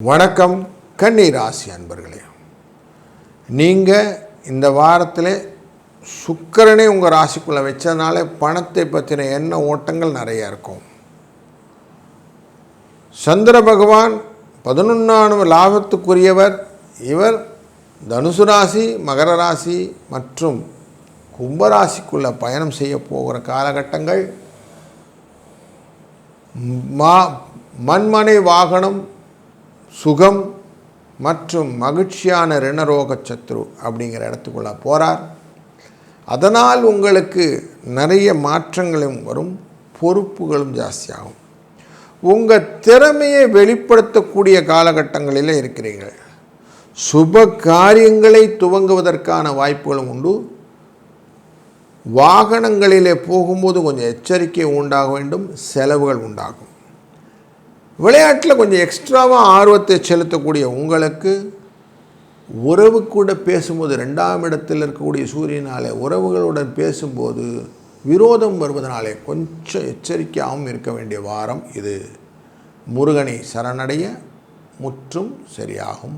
வணக்கம் கன்னி ராசி அன்பர்களே, நீங்கள் இந்த வாரத்தில் சுக்கிரனே உங்கள் ராசிக்குள்ளே வச்சதுனால பணத்தை பற்றின எண்ண ஓட்டங்கள் நிறையா இருக்கும். சந்திர பகவான் 11ஆம் லாபத்துக்குரியவர். இவர் தனுசு ராசி, மகர ராசி மற்றும் கும்பராசிக்குள்ளே பயணம் செய்ய போகிற காலகட்டங்கள். மண்மனை வாகனம், சுகம் மற்றும் மகிழ்ச்சியான ரிணரோக சத்ரு அப்படிங்கிற இடத்துக்குள்ளே போகிறார். அதனால் உங்களுக்கு நிறைய மாற்றங்களும் வரும், பொறுப்புகளும் ஜாஸ்தியாகும். உங்கள் திறமையை வெளிப்படுத்தக்கூடிய காலகட்டங்களில் இருக்கிறீர்கள். சுப காரியங்களை துவங்குவதற்கான வாய்ப்புகளும் உண்டு. வாகனங்களிலே போகும்போது கொஞ்சம் எச்சரிக்கை உண்டாக வேண்டும், செலவுகள் உண்டாகும். விளையாட்டில் கொஞ்சம் எக்ஸ்ட்ராவாக ஆர்வத்தை செலுத்தக்கூடிய உங்களுக்கு உறவு கூட பேசும்போது 2ஆம் இடத்தில் இருக்கக்கூடிய சூரியனாலே உறவுகளுடன் பேசும்போது விரோதம் வருவதனாலே கொஞ்சம் எச்சரிக்கையாகவும் இருக்க வேண்டிய வாரம் இது. முருகனை சரணடைய முற்றும் சரியாகும்.